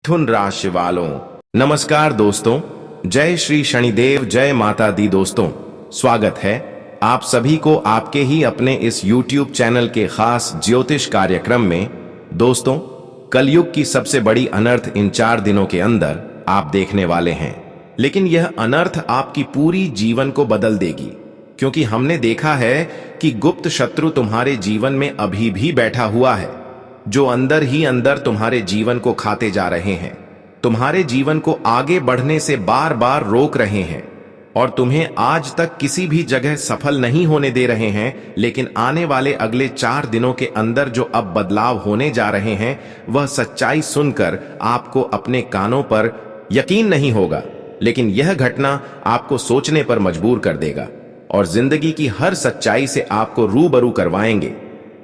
मिथुन राशि वालों, नमस्कार दोस्तों। जय श्री शनिदेव, जय माता दी। दोस्तों, स्वागत है आप सभी को आपके ही अपने इस YouTube चैनल के खास ज्योतिष कार्यक्रम में। दोस्तों, कलयुग की सबसे बड़ी अनर्थ इन 4 दिनों के अंदर आप देखने वाले हैं, लेकिन यह अनर्थ आपकी पूरी जीवन को बदल देगी, क्योंकि हमने देखा है कि गुप्त शत्रु तुम्हारे जीवन में अभी भी बैठा हुआ है, जो अंदर ही अंदर तुम्हारे जीवन को खाते जा रहे हैं, तुम्हारे जीवन को आगे बढ़ने से बार बार रोक रहे हैं और तुम्हें आज तक किसी भी जगह सफल नहीं होने दे रहे हैं। लेकिन आने वाले अगले 4 दिनों के अंदर जो अब बदलाव होने जा रहे हैं, वह सच्चाई सुनकर आपको अपने कानों पर यकीन नहीं होगा, लेकिन यह घटना आपको सोचने पर मजबूर कर देगा और जिंदगी की हर सच्चाई से आपको रूबरू करवाएंगे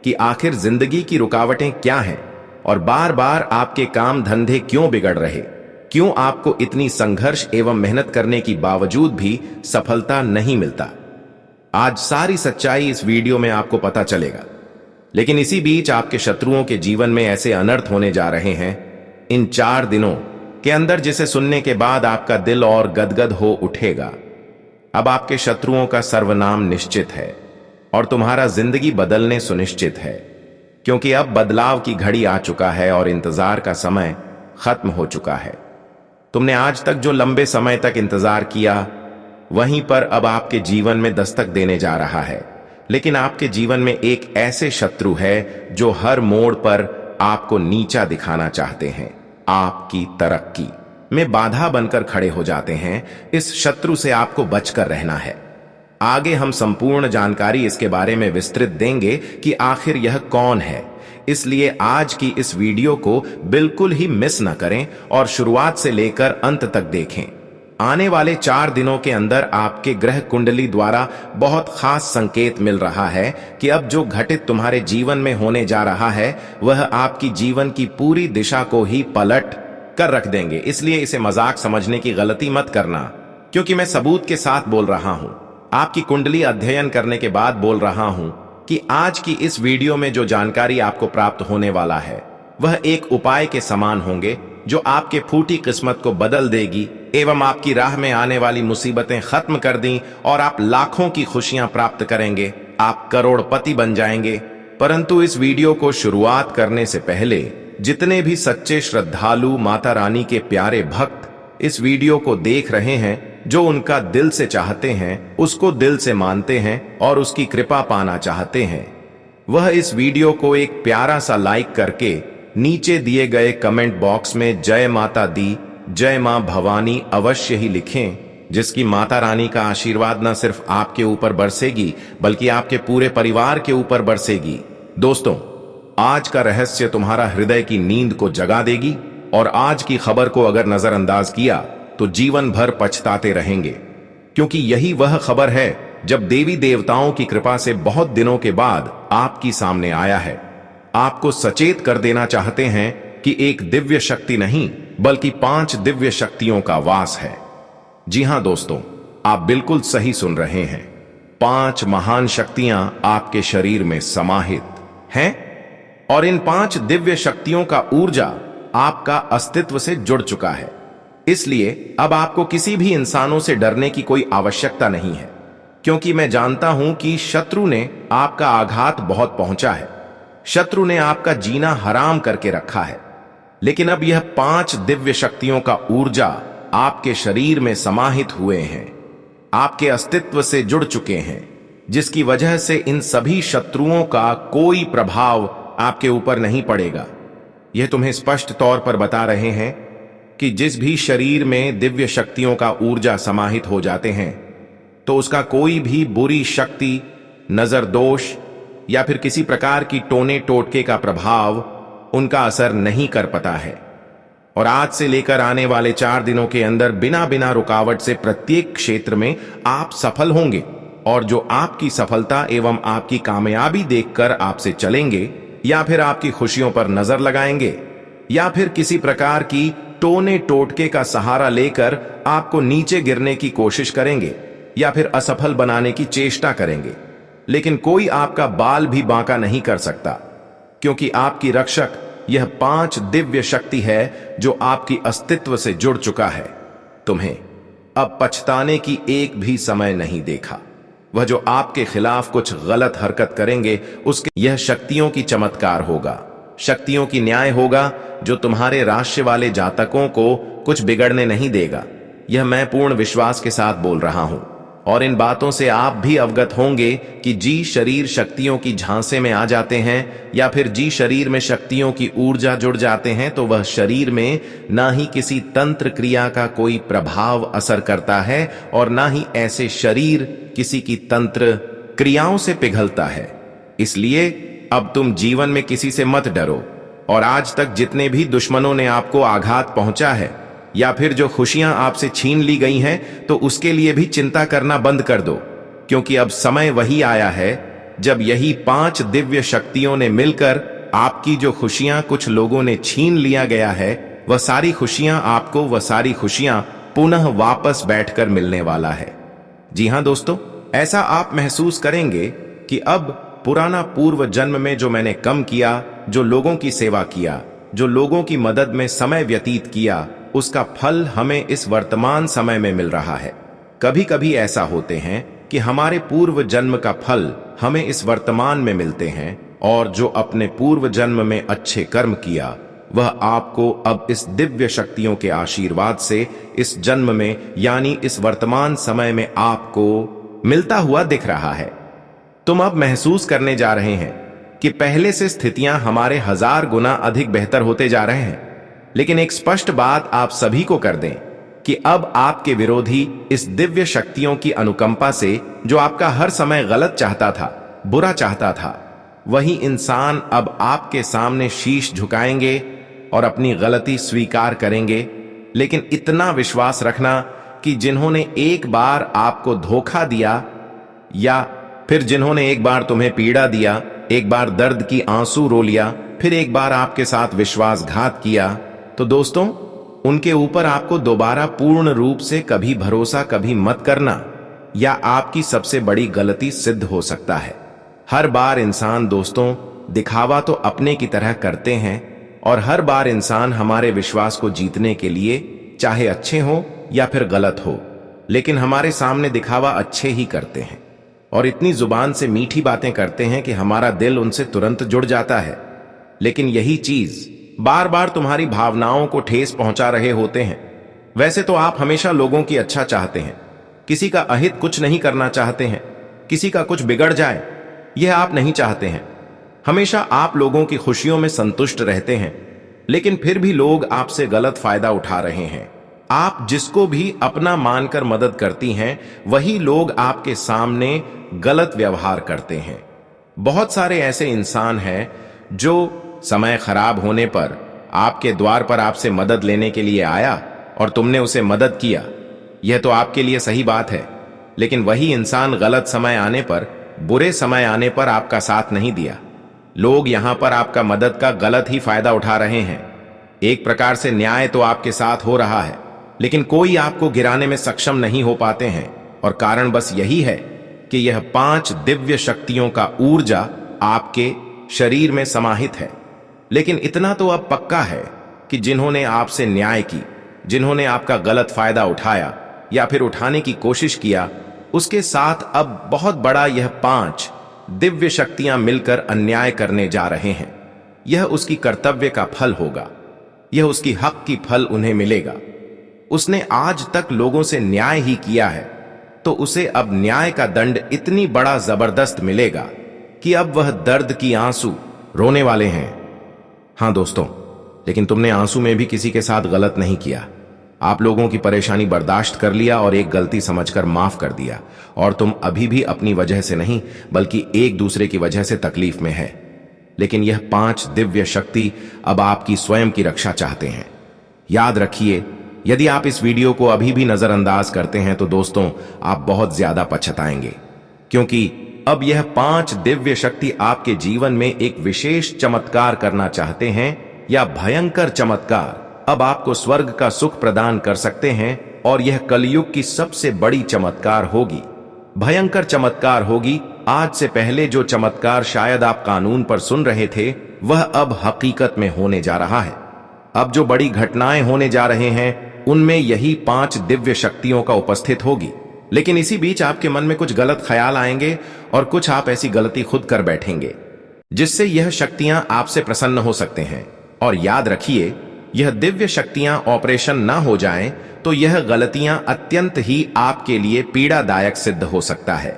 कि आखिर जिंदगी की रुकावटें क्या हैं और बार बार आपके काम धंधे क्यों बिगड़ रहे, क्यों आपको इतनी संघर्ष एवं मेहनत करने की बावजूद भी सफलता नहीं मिलता। आज सारी सच्चाई इस वीडियो में आपको पता चलेगा। लेकिन इसी बीच आपके शत्रुओं के जीवन में ऐसे अनर्थ होने जा रहे हैं इन 4 दिनों के अंदर, जिसे सुनने के बाद आपका दिल और गदगद हो उठेगा। अब आपके शत्रुओं का सर्वनाम निश्चित है और तुम्हारा जिंदगी बदलने सुनिश्चित है, क्योंकि अब बदलाव की घड़ी आ चुका है और इंतजार का समय खत्म हो चुका है। तुमने आज तक जो लंबे समय तक इंतजार किया, वहीं पर अब आपके जीवन में दस्तक देने जा रहा है। लेकिन आपके जीवन में एक ऐसे शत्रु है जो हर मोड़ पर आपको नीचा दिखाना चाहते हैं, आपकी तरक्की में बाधा बनकर खड़े हो जाते हैं। इस शत्रु से आपको बचकर रहना है। आगे हम संपूर्ण जानकारी इसके बारे में विस्तृत देंगे कि आखिर यह कौन है, इसलिए आज की इस वीडियो को बिल्कुल ही मिस न करें और शुरुआत से लेकर अंत तक देखें। आने वाले 4 दिनों के अंदर आपके ग्रह कुंडली द्वारा बहुत खास संकेत मिल रहा है कि अब जो घटित तुम्हारे जीवन में होने जा रहा है, वह आपकी जीवन की पूरी दिशा को ही पलट कर रख देंगे। इसलिए इसे मजाक समझने की गलती मत करना, क्योंकि मैं सबूत के साथ बोल रहा हूं, आपकी कुंडली अध्ययन करने के बाद बोल रहा हूं कि आज की इस वीडियो में जो जानकारी आपको प्राप्त होने वाला है, वह एक उपाय के समान होंगे जो आपके फूटी किस्मत को बदल देगी एवं आपकी राह में आने वाली मुसीबतें खत्म कर दी और आप लाखों की खुशियां प्राप्त करेंगे, आप करोड़पति बन जाएंगे। परंतु इस वीडियो को शुरुआत करने से पहले जितने भी सच्चे श्रद्धालु माता रानी के प्यारे भक्त इस वीडियो को देख रहे हैं, जो उनका दिल से चाहते हैं, उसको दिल से मानते हैं और उसकी कृपा पाना चाहते हैं, वह इस वीडियो को एक प्यारा सा लाइक करके नीचे दिए गए कमेंट बॉक्स में जय माता दी, जय मां भवानी अवश्य ही लिखें, जिसकी माता रानी का आशीर्वाद न सिर्फ आपके ऊपर बरसेगी बल्कि आपके पूरे परिवार के ऊपर बरसेगी। दोस्तों, आज का रहस्य तुम्हारा हृदय की नींद को जगा देगी और आज की खबर को अगर नजरअंदाज किया तो जीवन भर पछताते रहेंगे, क्योंकि यही वह खबर है जब देवी देवताओं की कृपा से बहुत दिनों के बाद आपकी सामने आया है। आपको सचेत कर देना चाहते हैं कि एक दिव्य शक्ति नहीं बल्कि 5 दिव्य शक्तियों का वास है। जी हां दोस्तों, आप बिल्कुल सही सुन रहे हैं। 5 महान शक्तियां आपके शरीर में समाहित हैं और इन 5 दिव्य शक्तियों का ऊर्जा आपका अस्तित्व से जुड़ चुका है। इसलिए अब आपको किसी भी इंसानों से डरने की कोई आवश्यकता नहीं है, क्योंकि मैं जानता हूं कि शत्रु ने आपका आघात बहुत पहुंचा है, शत्रु ने आपका जीना हराम करके रखा है। लेकिन अब यह 5 दिव्य शक्तियों का ऊर्जा आपके शरीर में समाहित हुए हैं, आपके अस्तित्व से जुड़ चुके हैं, जिसकी वजह से इन सभी शत्रुओं का कोई प्रभाव आपके ऊपर नहीं पड़ेगा। यह तुम्हें स्पष्ट तौर पर बता रहे हैं कि जिस भी शरीर में दिव्य शक्तियों का ऊर्जा समाहित हो जाते हैं, तो उसका कोई भी बुरी शक्ति, नजर दोष या फिर किसी प्रकार की टोने टोटके का प्रभाव उनका असर नहीं कर पाता है। और आज से लेकर आने वाले 4 दिनों के अंदर बिना बिना रुकावट से प्रत्येक क्षेत्र में आप सफल होंगे, और जो आपकी सफलता एवं आपकी कामयाबी देखकर आपसे चलेंगे या फिर आपकी खुशियों पर नजर लगाएंगे या फिर किसी प्रकार की टोने टोटके का सहारा लेकर आपको नीचे गिरने की कोशिश करेंगे या फिर असफल बनाने की चेष्टा करेंगे, लेकिन कोई आपका बाल भी बांका नहीं कर सकता, क्योंकि आपकी रक्षक यह 5 दिव्य शक्ति है जो आपकी अस्तित्व से जुड़ चुका है। तुम्हें अब पछताने की एक भी समय नहीं देखा। वह जो आपके खिलाफ कुछ गलत हरकत करेंगे उसके यह शक्तियों की चमत्कार होगा, शक्तियों की न्याय होगा जो तुम्हारे राशि वाले जातकों को कुछ बिगड़ने नहीं देगा। यह मैं पूर्ण विश्वास के साथ बोल रहा हूं और इन बातों से आप भी अवगत होंगे कि जी शरीर शक्तियों की झांसे में आ जाते हैं या फिर जी शरीर में शक्तियों की ऊर्जा जुड़ जाते हैं तो वह शरीर में ना ही किसी तंत्र क्रिया का कोई प्रभाव असर करता है और ना ही ऐसे शरीर किसी की तंत्र क्रियाओं से पिघलता है। इसलिए अब तुम जीवन में किसी से मत डरो और आज तक जितने भी दुश्मनों ने आपको आघात पहुंचा है या फिर जो खुशियां आपसे छीन ली गई हैं तो उसके लिए भी चिंता करना बंद कर दो, क्योंकि अब समय वही आया है जब यही 5 दिव्य शक्तियों ने मिलकर आपकी जो खुशियां कुछ लोगों ने छीन लिया गया है वह सारी खुशियां आपको वह सारी खुशियां पुनः वापस बैठकर मिलने वाला है। जी हां दोस्तों, ऐसा आप महसूस करेंगे कि अब पुराना पूर्व जन्म में जो मैंने कम किया, जो लोगों की सेवा किया, जो लोगों की मदद में समय व्यतीत किया, उसका फल हमें इस वर्तमान समय में मिल रहा है। कभी कभी ऐसा होते हैं कि हमारे पूर्व जन्म का फल हमें इस वर्तमान में मिलते हैं और जो अपने पूर्व जन्म में अच्छे कर्म किया वह आपको अब इस दिव्य शक्तियों के आशीर्वाद से इस जन्म में यानी इस वर्तमान समय में आपको मिलता हुआ दिख रहा है। तुम अब महसूस करने जा रहे हैं कि पहले से स्थितियां हमारे 1000 गुना अधिक बेहतर होते जा रहे हैं। लेकिन एक स्पष्ट बात आप सभी को कर दें कि अब आपके विरोधी इस दिव्य शक्तियों की अनुकंपा से जो आपका हर समय गलत चाहता था, बुरा चाहता था, वही इंसान अब आपके सामने शीश झुकाएंगे और अपनी गलती स्वीकार करेंगे। लेकिन इतना विश्वास रखना कि जिन्होंने एक बार आपको धोखा दिया या फिर जिन्होंने एक बार तुम्हें पीड़ा दिया, एक बार दर्द की आंसू रो लिया, फिर एक बार आपके साथ विश्वासघात किया, तो दोस्तों उनके ऊपर आपको दोबारा पूर्ण रूप से कभी भरोसा कभी मत करना या आपकी सबसे बड़ी गलती सिद्ध हो सकता है। हर बार इंसान दोस्तों दिखावा तो अपने की तरह करते हैं और हर बार इंसान हमारे विश्वास को जीतने के लिए चाहे अच्छे हो या फिर गलत हो, लेकिन हमारे सामने दिखावा अच्छे ही करते हैं और इतनी जुबान से मीठी बातें करते हैं कि हमारा दिल उनसे तुरंत जुड़ जाता है। लेकिन यही चीज बार बार तुम्हारी भावनाओं को ठेस पहुंचा रहे होते हैं। वैसे तो आप हमेशा लोगों की अच्छा चाहते हैं, किसी का अहित कुछ नहीं करना चाहते हैं, किसी का कुछ बिगड़ जाए यह आप नहीं चाहते हैं। हमेशा आप लोगों की खुशियों में संतुष्ट रहते हैं, लेकिन फिर भी लोग आपसे गलत फायदा उठा रहे हैं। आप जिसको भी अपना मानकर मदद करती हैं वही लोग आपके सामने गलत व्यवहार करते हैं। बहुत सारे ऐसे इंसान हैं जो समय खराब होने पर आपके द्वार पर आपसे मदद लेने के लिए आया और तुमने उसे मदद किया, यह तो आपके लिए सही बात है, लेकिन वही इंसान गलत समय आने पर, बुरे समय आने पर आपका साथ नहीं दिया। लोग यहां पर आपका मदद का गलत ही फायदा उठा रहे हैं। एक प्रकार से न्याय तो आपके साथ हो रहा है, लेकिन कोई आपको गिराने में सक्षम नहीं हो पाते हैं और कारण बस यही है कि यह 5 दिव्य शक्तियों का ऊर्जा आपके शरीर में समाहित है। लेकिन इतना तो अब पक्का है कि जिन्होंने आपसे न्याय की, जिन्होंने आपका गलत फायदा उठाया या फिर उठाने की कोशिश किया, उसके साथ अब बहुत बड़ा यह 5 दिव्य शक्तियां मिलकर अन्याय करने जा रहे हैं। यह उसकी कर्तव्य का फल होगा, यह उसकी हक की फल उन्हें मिलेगा। उसने आज तक लोगों से न्याय ही किया है, तो उसे अब न्याय का दंड इतनी बड़ा जबरदस्त मिलेगा कि अब वह दर्द की आंसू रोने वाले हैं। हां दोस्तों, लेकिन तुमने आंसू में भी किसी के साथ गलत नहीं किया। आप लोगों की परेशानी बर्दाश्त कर लिया और एक गलती समझकर माफ कर दिया, और तुम अभी भी अपनी वजह से नहीं बल्कि एक दूसरे की वजह से तकलीफ में है। लेकिन यह 5 दिव्य शक्ति अब आपकी स्वयं की रक्षा चाहते हैं। याद रखिए, यदि आप इस वीडियो को अभी भी नजरअंदाज करते हैं तो दोस्तों आप बहुत ज्यादा पछताएंगे, क्योंकि अब यह 5 दिव्य शक्ति आपके जीवन में एक विशेष चमत्कार करना चाहते हैं या भयंकर चमत्कार अब आपको स्वर्ग का सुख प्रदान कर सकते हैं। और यह कलयुग की सबसे बड़ी चमत्कार होगी, भयंकर चमत्कार होगी। आज से पहले जो चमत्कार शायद आप कानून पर सुन रहे थे वह अब हकीकत में होने जा रहा है। अब जो बड़ी घटनाएं होने जा रहे हैं उनमें यही 5 दिव्य शक्तियों का उपस्थित होगी। लेकिन इसी बीच आपके मन में कुछ गलत ख्याल आएंगे और कुछ आप ऐसी गलती खुद कर बैठेंगे जिससे यह शक्तियां आपसे प्रसन्न हो सकते हैं। और याद रखिए, यह दिव्य शक्तियां ऑपरेशन ना हो जाएं तो यह गलतियां अत्यंत ही आपके लिए पीड़ादायक सिद्ध हो सकता है।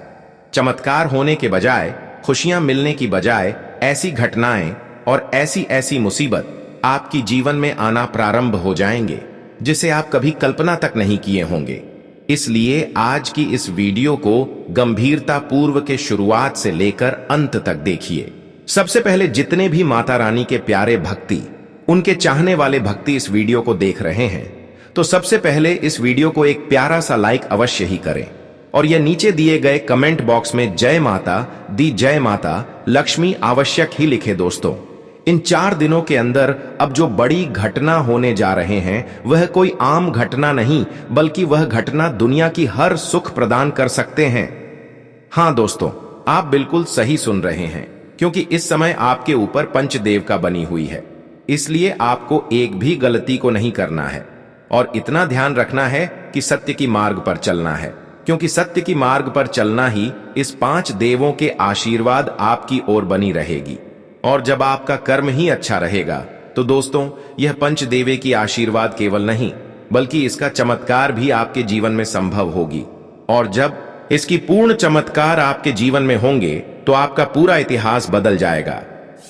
चमत्कार होने के बजाय, खुशियां मिलने की बजाय ऐसी घटनाएं और ऐसी ऐसी मुसीबत आपकी जीवन में आना प्रारंभ हो जाएंगे जिसे आप कभी कल्पना तक नहीं किए होंगे। इसलिए आज की इस वीडियो को गंभीरता पूर्व के शुरुआत से लेकर अंत तक देखिए। सबसे पहले जितने भी माता रानी के प्यारे भक्ति, उनके चाहने वाले भक्ति इस वीडियो को देख रहे हैं तो सबसे पहले इस वीडियो को एक प्यारा सा लाइक अवश्य ही करें और यह नीचे दिए गए कमेंट बॉक्स में जय माता दी, जय माता लक्ष्मी आवश्यक ही लिखे। दोस्तों, इन 4 दिनों के अंदर अब जो बड़ी घटना होने जा रहे हैं वह कोई आम घटना नहीं, बल्कि वह घटना दुनिया की हर सुख प्रदान कर सकते हैं। हां दोस्तों, आप बिल्कुल सही सुन रहे हैं, क्योंकि इस समय आपके ऊपर पंचदेव का बनी हुई है। इसलिए आपको एक भी गलती को नहीं करना है और इतना ध्यान रखना है कि सत्य की मार्ग पर चलना है, क्योंकि सत्य की मार्ग पर चलना ही इस 5 देवों के आशीर्वाद आपकी ओर बनी रहेगी। और जब आपका कर्म ही अच्छा रहेगा तो दोस्तों, यह पंचदेवे की आशीर्वाद केवल नहीं बल्कि इसका चमत्कार भी आपके जीवन में संभव होगी। और जब इसकी पूर्ण चमत्कार आपके जीवन में होंगे तो आपका पूरा इतिहास बदल जाएगा।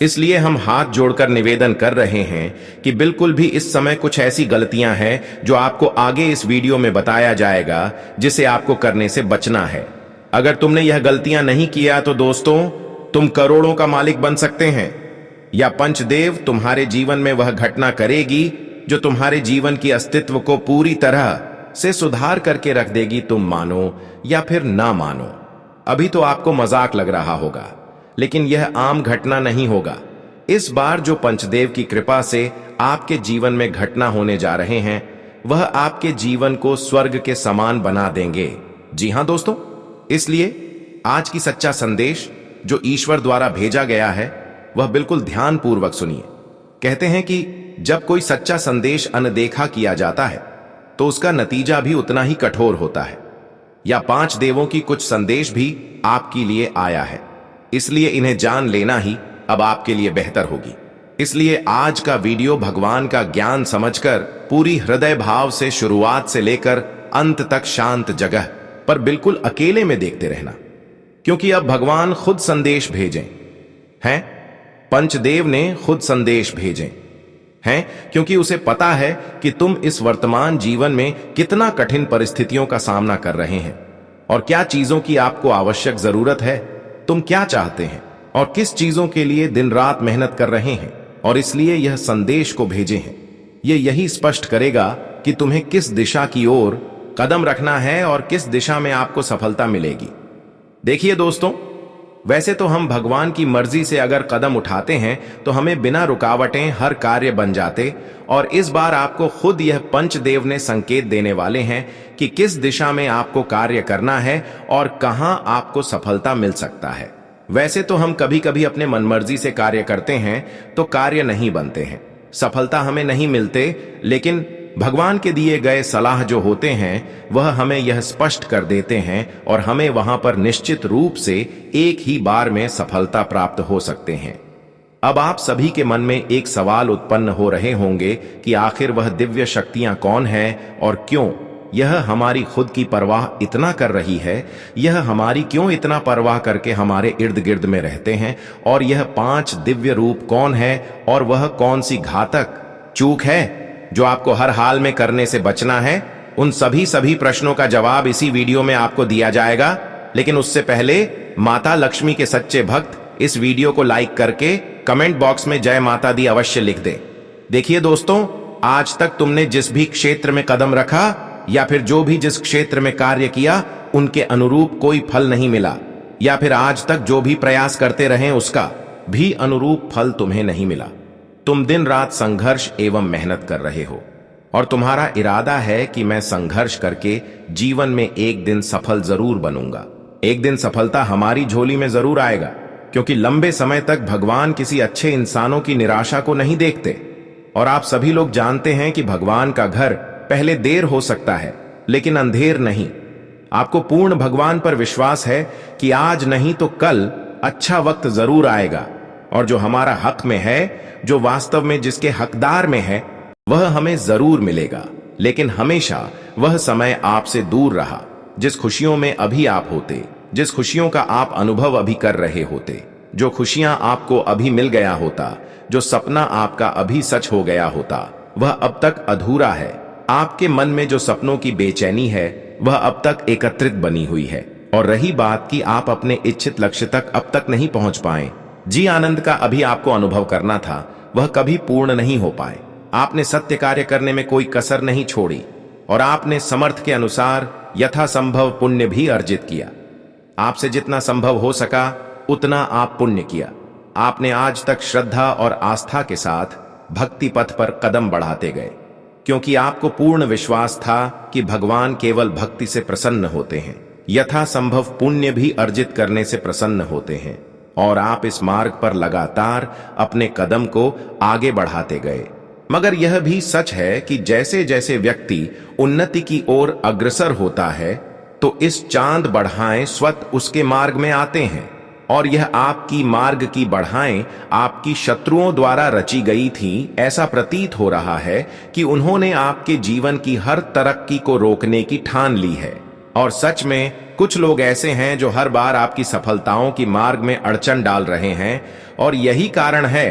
इसलिए हम हाथ जोड़कर निवेदन कर रहे हैं कि बिल्कुल भी इस समय कुछ ऐसी गलतियां हैं जो आपको आगे इस वीडियो में बताया जाएगा जिसे आपको करने से बचना है। अगर तुमने यह गलतियां नहीं किया तो दोस्तों, तुम करोड़ों का मालिक बन सकते हैं, या पंचदेव तुम्हारे जीवन में वह घटना करेगी जो तुम्हारे जीवन की अस्तित्व को पूरी तरह से सुधार करके रख देगी। तुम मानो या फिर ना मानो, अभी तो आपको मजाक लग रहा होगा, लेकिन यह आम घटना नहीं होगा। इस बार जो पंचदेव की कृपा से आपके जीवन में घटना होने जा रहे हैं वह आपके जीवन को स्वर्ग के समान बना देंगे। जी हां दोस्तों, इसलिए आज की सच्चा संदेश जो ईश्वर द्वारा भेजा गया है वह बिल्कुल ध्यान पूर्वक सुनिए। कहते हैं कि जब कोई सच्चा संदेश अनदेखा किया जाता है तो उसका नतीजा भी उतना ही कठोर होता है। या 5 देवों की कुछ संदेश भी आपके लिए आया है, इसलिए इन्हें जान लेना ही अब आपके लिए बेहतर होगी। इसलिए आज का वीडियो भगवान का ज्ञान समझकर पूरी हृदय भाव से शुरुआत से लेकर अंत तक शांत जगह पर बिल्कुल अकेले में देखते रहना, क्योंकि अब भगवान खुद संदेश भेजें हैं। पंचदेव ने खुद संदेश भेजे हैं, क्योंकि उसे पता है कि तुम इस वर्तमान जीवन में कितना कठिन परिस्थितियों का सामना कर रहे हैं और क्या चीजों की आपको आवश्यक जरूरत है, तुम क्या चाहते हैं और किस चीजों के लिए दिन रात मेहनत कर रहे हैं। और इसलिए यह संदेश को भेजे हैं। यही स्पष्ट करेगा कि तुम्हें किस दिशा की ओर कदम रखना है और किस दिशा में आपको सफलता मिलेगी। देखिए दोस्तों, वैसे तो हम भगवान की मर्जी से अगर कदम उठाते हैं तो हमें बिना रुकावटें हर कार्य बन जाते, और इस बार आपको खुद यह पंचदेव ने संकेत देने वाले हैं कि किस दिशा में आपको कार्य करना है और कहां आपको सफलता मिल सकता है। वैसे तो हम कभी कभी अपने मनमर्जी से कार्य करते हैं तो कार्य नहीं बनते हैं, सफलता हमें नहीं मिलते, लेकिन भगवान के दिए गए सलाह जो होते हैं वह हमें यह स्पष्ट कर देते हैं और हमें वहां पर निश्चित रूप से एक ही बार में सफलता प्राप्त हो सकते हैं। अब आप सभी के मन में एक सवाल उत्पन्न हो रहे होंगे कि आखिर वह दिव्य शक्तियां कौन हैं और क्यों यह हमारी खुद की परवाह इतना कर रही है, यह हमारी क्यों इतना परवाह करके हमारे इर्द गिर्द में रहते हैं, और यह 5 दिव्य रूप कौन है और वह कौन सी घातक चूक है जो आपको हर हाल में करने से बचना है। उन सभी प्रश्नों का जवाब इसी वीडियो में आपको दिया जाएगा। लेकिन उससे पहले माता लक्ष्मी के सच्चे भक्त इस वीडियो को लाइक करके कमेंट बॉक्स में जय माता दी अवश्य लिख दें। देखिए दोस्तों, आज तक तुमने जिस भी क्षेत्र में कदम रखा या फिर जो भी जिस क्षेत्र में कार्य किया उनके अनुरूप कोई फल नहीं मिला, या फिर आज तक जो भी प्रयास करते रहे उसका भी अनुरूप फल तुम्हें नहीं मिला। तुम दिन रात संघर्ष एवं मेहनत कर रहे हो और तुम्हारा इरादा है कि मैं संघर्ष करके जीवन में एक दिन सफल जरूर बनूंगा, एक दिन सफलता हमारी झोली में जरूर आएगा। क्योंकि लंबे समय तक भगवान किसी अच्छे इंसानों की निराशा को नहीं देखते। और आप सभी लोग जानते हैं कि भगवान का घर पहले देर हो सकता है लेकिन अंधेर नहीं। आपको पूर्ण भगवान पर विश्वास है कि आज नहीं तो कल अच्छा वक्त जरूर आएगा, और जो हमारा हक में है, जो वास्तव में जिसके हकदार में है, वह हमें जरूर मिलेगा। लेकिन हमेशा वह समय आपसे दूर रहा जिस खुशियों में अभी आप होते, जिस खुशियों का आप अनुभव अभी कर रहे होते, जो खुशियां आपको अभी मिल गया होता, जो सपना आपका अभी सच हो गया होता, वह अब तक अधूरा है। आपके मन में जो सपनों की बेचैनी है वह अब तक एकत्रित बनी हुई है। और रही बात कि आप अपने इच्छित लक्ष्य तक अब तक नहीं पहुंच पाए, जी आनंद का अभी आपको अनुभव करना था, वह कभी पूर्ण नहीं हो पाए। आपने सत्य कार्य करने में कोई कसर नहीं छोड़ी और आपने समर्थ के अनुसार यथासंभव पुण्य भी अर्जित किया। आपसे जितना संभव हो सका उतना आप पुण्य किया। आपने आज तक श्रद्धा और आस्था के साथ भक्ति पथ पर कदम बढ़ाते गए, क्योंकि आपको पूर्ण विश्वास था कि भगवान केवल भक्ति से प्रसन्न होते हैं, यथासंभव पुण्य भी अर्जित करने से प्रसन्न होते हैं। और आप इस मार्ग पर लगातार अपने कदम को आगे बढ़ाते गए। मगर यह भी सच है कि जैसे जैसे व्यक्ति उन्नति की ओर अग्रसर होता है तो इस चांद बढ़ाएं स्वतः उसके मार्ग में आते हैं। और यह आपकी मार्ग की बढ़ाएं आपकी शत्रुओं द्वारा रची गई थी। ऐसा प्रतीत हो रहा है कि उन्होंने आपके जीवन की हर तरक्की को रोकने की ठान ली है। और सच में कुछ लोग ऐसे हैं जो हर बार आपकी सफलताओं की मार्ग में अड़चन डाल रहे हैं, और यही कारण है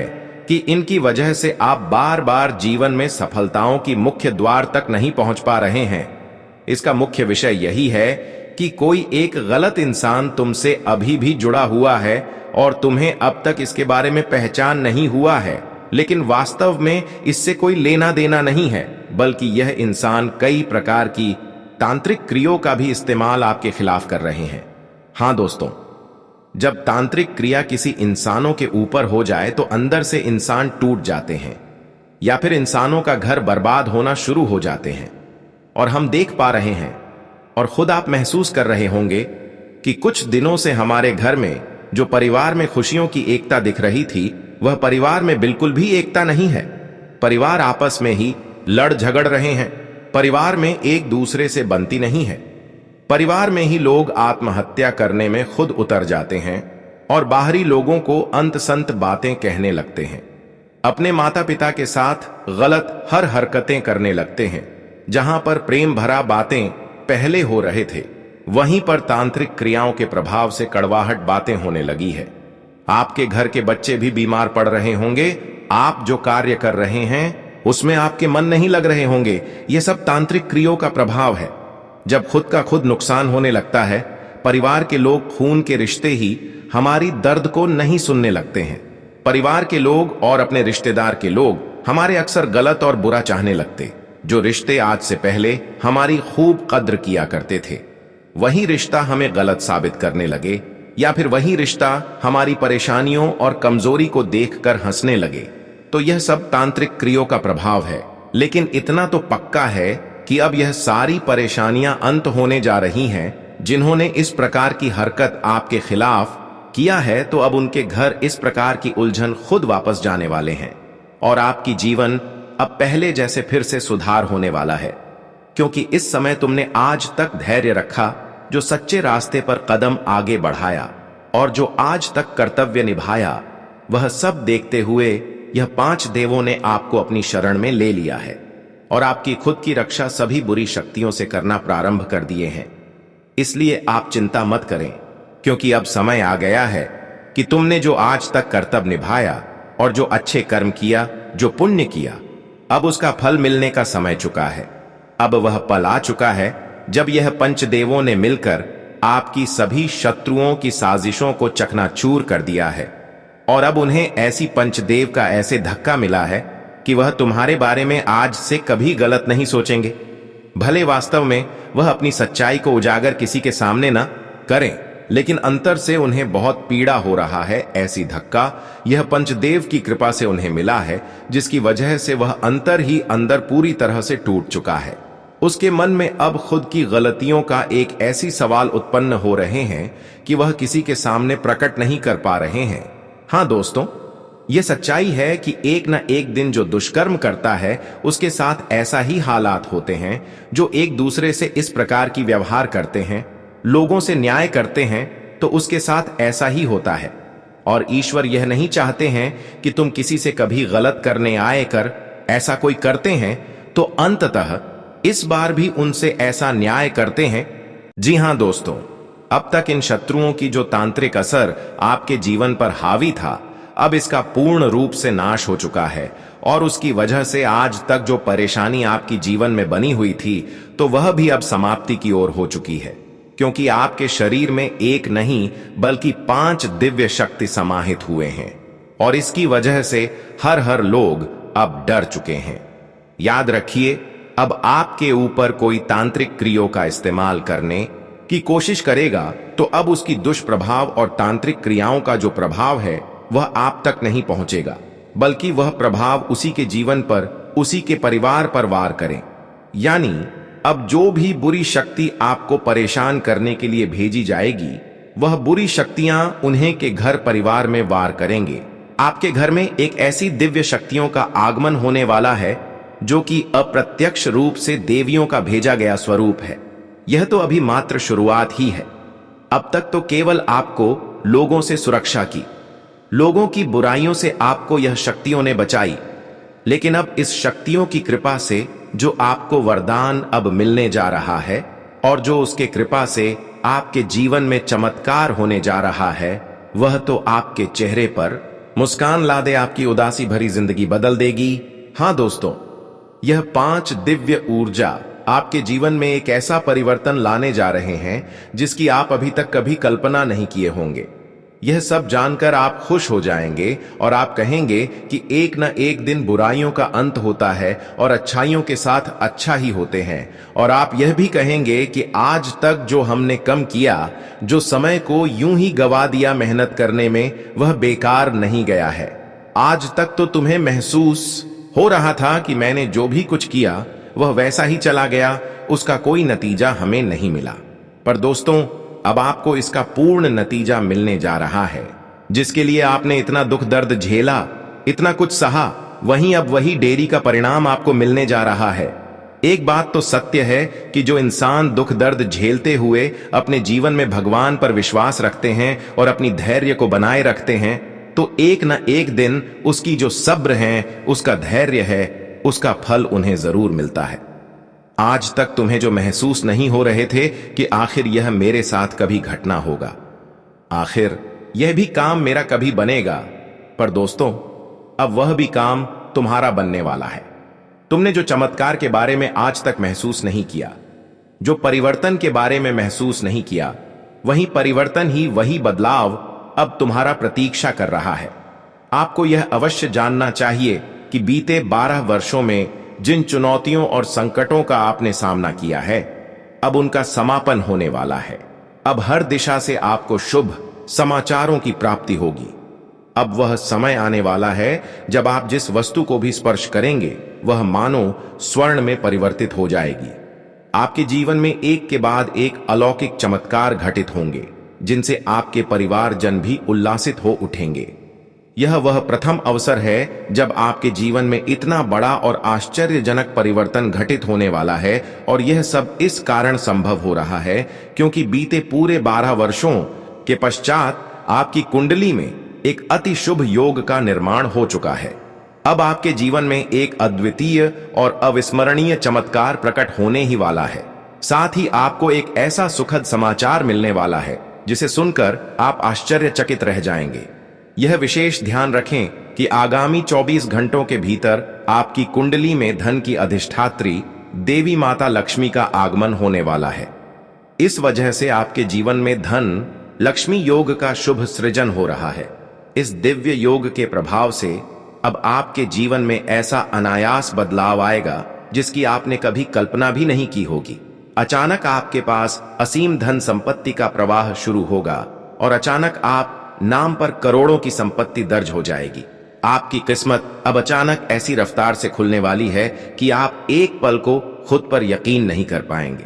कि इनकी वजह से आप बार बार जीवन में सफलताओं की मुख्य द्वार तक नहीं पहुंच पा रहे हैं। इसका मुख्य विषय यही है कि कोई एक गलत इंसान तुमसे अभी भी जुड़ा हुआ है और तुम्हें अब तक इसके बारे में पहचान नहीं हुआ है। लेकिन वास्तव में इससे कोई लेना देना नहीं है, बल्कि यह इंसान कई प्रकार की तांत्रिक क्रियाओं का भी इस्तेमाल आपके खिलाफ कर रहे हैं। हां दोस्तों, जब तांत्रिक क्रिया किसी इंसानों के ऊपर हो जाए तो अंदर से इंसान टूट जाते हैं या फिर इंसानों का घर बर्बाद होना शुरू हो जाते हैं। और हम देख पा रहे हैं और खुद आप महसूस कर रहे होंगे कि कुछ दिनों से हमारे घर में जो परिवार में खुशियों की एकता दिख रही थी, वह परिवार में बिल्कुल भी एकता नहीं है। परिवार आपस में ही लड़ झगड़ रहे हैं, परिवार में एक दूसरे से बनती नहीं है। परिवार में ही लोग आत्महत्या करने में खुद उतर जाते हैं और बाहरी लोगों को अंत संत बातें कहने लगते हैं। अपने माता पिता के साथ गलत हर हरकतें करने लगते हैं। जहां पर प्रेम भरा बातें पहले हो रहे थे, वहीं पर तांत्रिक क्रियाओं के प्रभाव से कड़वाहट बातें होने लगी है। आपके घर के बच्चे भी बीमार पड़ रहे होंगे। आप जो कार्य कर रहे हैं उसमें आपके मन नहीं लग रहे होंगे। यह सब तांत्रिक क्रियाओं का प्रभाव है। जब खुद का खुद नुकसान होने लगता है, परिवार के लोग, खून के रिश्ते ही हमारी दर्द को नहीं सुनने लगते हैं। परिवार के लोग और अपने रिश्तेदार के लोग हमारे अक्सर गलत और बुरा चाहने लगते। जो रिश्ते आज से पहले हमारी खूब कद्र किया करते थे, वही रिश्ता हमें गलत साबित करने लगे, या फिर वही रिश्ता हमारी परेशानियों और कमजोरी को देखकर हंसने लगे। तो यह सब तांत्रिक क्रियाओं का प्रभाव है। लेकिन इतना तो पक्का है कि अब यह सारी परेशानियां अंत होने जा रही हैं। जिन्होंने इस प्रकार की हरकत आपके खिलाफ किया है, तो अब उनके घर इस प्रकार की उलझन खुद वापस जाने वाले हैं और आपकी जीवन अब पहले जैसे फिर से सुधार होने वाला है। क्योंकि इस समय तुमने आज तक धैर्य रखा, जो सच्चे रास्ते पर कदम आगे बढ़ाया और जो आज तक कर्तव्य निभाया, वह सब देखते हुए यह 5 देवों ने आपको अपनी शरण में ले लिया है और आपकी खुद की रक्षा सभी बुरी शक्तियों से करना प्रारंभ कर दिए हैं। इसलिए आप चिंता मत करें, क्योंकि अब समय आ गया है कि तुमने जो आज तक कर्तव्य निभाया और जो अच्छे कर्म किया, जो पुण्य किया, अब उसका फल मिलने का समय चुका है। अब वह पल आ चुका है जब यह पंचदेवों ने मिलकर आपकी सभी शत्रुओं की साजिशों को चकनाचूर कर दिया है। और अब उन्हें ऐसी पंचदेव का ऐसे धक्का मिला है कि वह तुम्हारे बारे में आज से कभी गलत नहीं सोचेंगे। भले वास्तव में वह अपनी सच्चाई को उजागर किसी के सामने न करें, लेकिन अंतर से उन्हें बहुत पीड़ा हो रहा है। ऐसी धक्का यह पंचदेव की कृपा से उन्हें मिला है, जिसकी वजह से वह अंतर ही अंदर पूरी तरह से टूट चुका है। उसके मन में अब खुद की गलतियों का एक ऐसी सवाल उत्पन्न हो रहे हैं कि वह किसी के सामने प्रकट नहीं कर पा रहे हैं। हाँ दोस्तों, यह सच्चाई है कि एक न एक दिन जो दुष्कर्म करता है उसके साथ ऐसा ही हालात होते हैं। जो एक दूसरे से इस प्रकार की व्यवहार करते हैं, लोगों से न्याय करते हैं, तो उसके साथ ऐसा ही होता है। और ईश्वर यह नहीं चाहते हैं कि तुम किसी से कभी गलत करने आए कर ऐसा कोई करते हैं तो अंततः इस बार भी उनसे ऐसा न्याय करते हैं। जी हां दोस्तों, अब तक इन शत्रुओं की जो तांत्रिक असर आपके जीवन पर हावी था, अब इसका पूर्ण रूप से नाश हो चुका है। और उसकी वजह से आज तक जो परेशानी आपकी जीवन में बनी हुई थी, तो वह भी अब समाप्ति की ओर हो चुकी है। क्योंकि आपके शरीर में एक नहीं बल्कि 5 दिव्य शक्ति समाहित हुए हैं। और इसकी वजह से हर लोग अब डर चुके हैं। याद रखिए, अब आपके ऊपर कोई तांत्रिक क्रियों का इस्तेमाल करने की कोशिश करेगा तो अब उसकी दुष्प्रभाव और तांत्रिक क्रियाओं का जो प्रभाव है वह आप तक नहीं पहुंचेगा, बल्कि वह प्रभाव उसी के जीवन पर, उसी के परिवार पर वार करें। यानी अब जो भी बुरी शक्ति आपको परेशान करने के लिए भेजी जाएगी, वह बुरी शक्तियां उन्हें के घर परिवार में वार करेंगे। आपके घर में एक ऐसी दिव्य शक्तियों का आगमन होने वाला है जो कि अप्रत्यक्ष रूप से देवियों का भेजा गया स्वरूप है। यह तो अभी मात्र शुरुआत ही है। अब तक तो केवल आपको लोगों से सुरक्षा की, लोगों की बुराइयों से आपको यह शक्तियों ने बचाई। लेकिन अब इस शक्तियों की कृपा से जो आपको वरदान अब मिलने जा रहा है और जो उसके कृपा से आपके जीवन में चमत्कार होने जा रहा है, वह तो आपके चेहरे पर मुस्कान ला दे, आपकी उदासी भरी जिंदगी बदल देगी। हाँ दोस्तों, यह 5 दिव्य ऊर्जा आपके जीवन में एक ऐसा परिवर्तन लाने जा रहे हैं जिसकी आप अभी तक कभी कल्पना नहीं किए होंगे। यह सब जानकर आप खुश हो जाएंगे और आप कहेंगे कि एक न एक दिन बुराइयों का अंत होता है और अच्छाइयों के साथ अच्छा ही होते हैं। और आप यह भी कहेंगे कि आज तक जो हमने कम किया, जो समय को यूं ही गवा दिया मेहनत करने में, वह बेकार नहीं गया है। आज तक तो तुम्हें महसूस हो रहा था कि मैंने जो भी कुछ किया वह वैसा ही चला गया, उसका कोई नतीजा हमें नहीं मिला। पर दोस्तों, अब आपको इसका पूर्ण नतीजा मिलने जा रहा है। जिसके लिए आपने इतना दुख दर्द झेला, इतना कुछ सहा, वहीं अब वही देरी का परिणाम आपको मिलने जा रहा है। एक बात तो सत्य है कि जो इंसान दुख दर्द झेलते हुए अपने जीवन में भगवान पर विश्वास रखते हैं और अपनी धैर्य को बनाए रखते हैं, तो एक न एक दिन उसकी जो सब्र है, उसका धैर्य है, उसका फल उन्हें जरूर मिलता है। आज तक तुम्हें जो महसूस नहीं हो रहे थे कि आखिर यह मेरे साथ कभी घटना होगा, आखिर यह भी काम मेरा कभी बनेगा, पर दोस्तों, अब वह भी काम तुम्हारा बनने वाला है। तुमने जो चमत्कार के बारे में आज तक महसूस नहीं किया, जो परिवर्तन के बारे में महसूस नहीं किया, वही परिवर्तन ही, वही बदलाव अब तुम्हारा प्रतीक्षा कर रहा है। आपको यह अवश्य जानना चाहिए कि बीते 12 वर्षों में जिन चुनौतियों और संकटों का आपने सामना किया है, अब उनका समापन होने वाला है। अब हर दिशा से आपको शुभ समाचारों की प्राप्ति होगी। अब वह समय आने वाला है जब आप जिस वस्तु को भी स्पर्श करेंगे वह मानो स्वर्ण में परिवर्तित हो जाएगी। आपके जीवन में एक के बाद एक अलौकिक चमत्कार घटित होंगे जिनसे आपके परिवारजन भी उल्लासित हो उठेंगे। यह वह प्रथम अवसर है जब आपके जीवन में इतना बड़ा और आश्चर्यजनक परिवर्तन घटित होने वाला है, और यह सब इस कारण संभव हो रहा है क्योंकि बीते पूरे 12 वर्षों के पश्चात आपकी कुंडली में एक अति शुभ योग का निर्माण हो चुका है। अब आपके जीवन में एक अद्वितीय और अविस्मरणीय चमत्कार प्रकट होने ही वाला है। साथ ही आपको एक ऐसा सुखद समाचार मिलने वाला है जिसे सुनकर आप आश्चर्यचकित रह जाएंगे। यह विशेष ध्यान रखें कि आगामी 24 घंटों के भीतर आपकी कुंडली में धन की अधिष्ठात्री देवी माता लक्ष्मी का आगमन होने वाला है। इस वजह से आपके जीवन में धन लक्ष्मी योग का शुभ सृजन हो रहा है। इस दिव्य योग के प्रभाव से अब आपके जीवन में ऐसा अनायास बदलाव आएगा जिसकी आपने कभी कल्पना भी नहीं की होगी। अचानक आपके पास असीम धन संपत्ति का प्रवाह शुरू होगा और अचानक आप नाम पर करोड़ों की संपत्ति दर्ज हो जाएगी। आपकी किस्मत अब अचानक ऐसी रफ्तार से खुलने वाली है कि आप एक पल को खुद पर यकीन नहीं कर पाएंगे।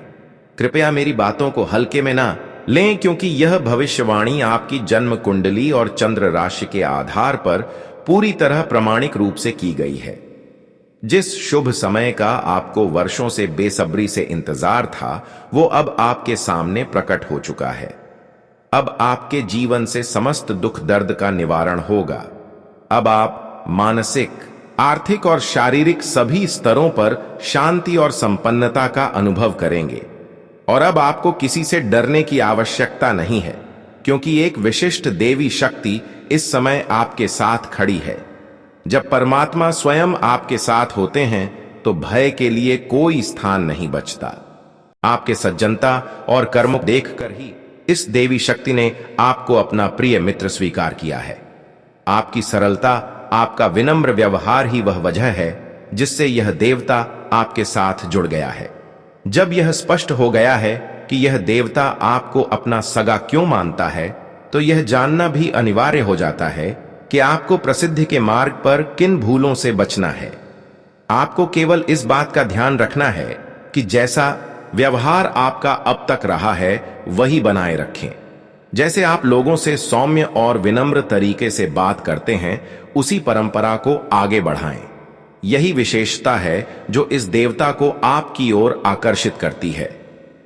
कृपया मेरी बातों को हल्के में ना लें, क्योंकि यह भविष्यवाणी आपकी जन्म कुंडली और चंद्र राशि के आधार पर पूरी तरह प्रामाणिक रूप से की गई है। जिस शुभ समय का आपको वर्षों से बेसब्री से इंतजार था, वो अब आपके सामने प्रकट हो चुका है। अब आपके जीवन से समस्त दुख दर्द का निवारण होगा। अब आप मानसिक, आर्थिक और शारीरिक सभी स्तरों पर शांति और संपन्नता का अनुभव करेंगे। और अब आपको किसी से डरने की आवश्यकता नहीं है, क्योंकि एक विशिष्ट देवी शक्ति इस समय आपके साथ खड़ी है। जब परमात्मा स्वयं आपके साथ होते हैं तो भय के लिए कोई स्थान नहीं बचता। आपके सज्जनता और कर्म देखकर ही इस देवी शक्ति ने आपको अपना प्रिय मित्र स्वीकार किया है। आपकी सरलता, आपका विनम्र व्यवहार ही वह वजह है जिससे यह देवता आपके साथ जुड़ गया है। जब यह स्पष्ट हो गया है कि यह देवता आपको अपना सगा क्यों मानता है, तो यह जानना भी अनिवार्य हो जाता है कि आपको प्रसिद्धि के मार्ग पर किन भूलों से बचना है। आपको केवल इस बात का ध्यान रखना है कि जैसा व्यवहार आपका अब तक रहा है वही बनाए रखें। जैसे आप लोगों से सौम्य और विनम्र तरीके से बात करते हैं, उसी परंपरा को आगे बढ़ाएं। यही विशेषता है जो इस देवता को आपकी ओर आकर्षित करती है।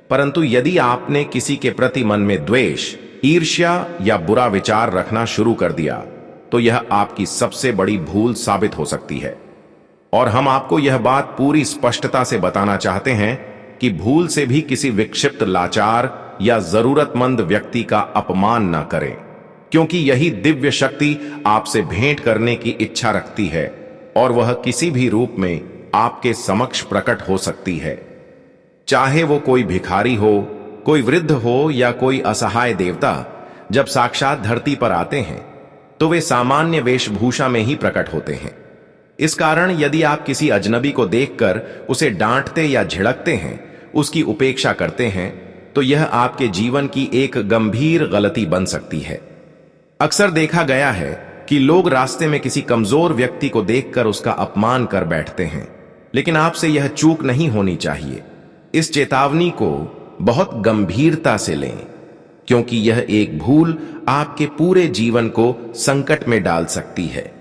परंतु यदि आपने किसी के प्रति मन में द्वेष, ईर्ष्या या बुरा विचार रखना शुरू कर दिया, तो यह आपकी सबसे बड़ी भूल साबित हो सकती है। और हम आपको यह बात पूरी स्पष्टता से बताना चाहते हैं कि भूल से भी किसी विक्षिप्त, लाचार या जरूरतमंद व्यक्ति का अपमान न करें, क्योंकि यही दिव्य शक्ति आपसे भेंट करने की इच्छा रखती है और वह किसी भी रूप में आपके समक्ष प्रकट हो सकती है। चाहे वो कोई भिखारी हो, कोई वृद्ध हो या कोई असहाय देवता, जब साक्षात धरती पर आते हैं तो वे सामान्य वेशभूषा में ही प्रकट होते हैं। इस कारण यदि आप किसी अजनबी को देखकर उसे डांटते या झिड़कते हैं, उसकी उपेक्षा करते हैं, तो यह आपके जीवन की एक गंभीर गलती बन सकती है। अक्सर देखा गया है कि लोग रास्ते में किसी कमजोर व्यक्ति को देखकर उसका अपमान कर बैठते हैं, लेकिन आपसे यह चूक नहीं होनी चाहिए। इस चेतावनी को बहुत गंभीरता से लें, क्योंकि यह एक भूल आपके पूरे जीवन को संकट में डाल सकती है।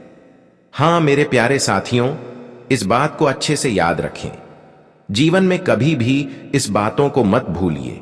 हां मेरे प्यारे साथियों, इस बात को अच्छे से याद रखें। जीवन में कभी भी इस बातों को मत भूलिए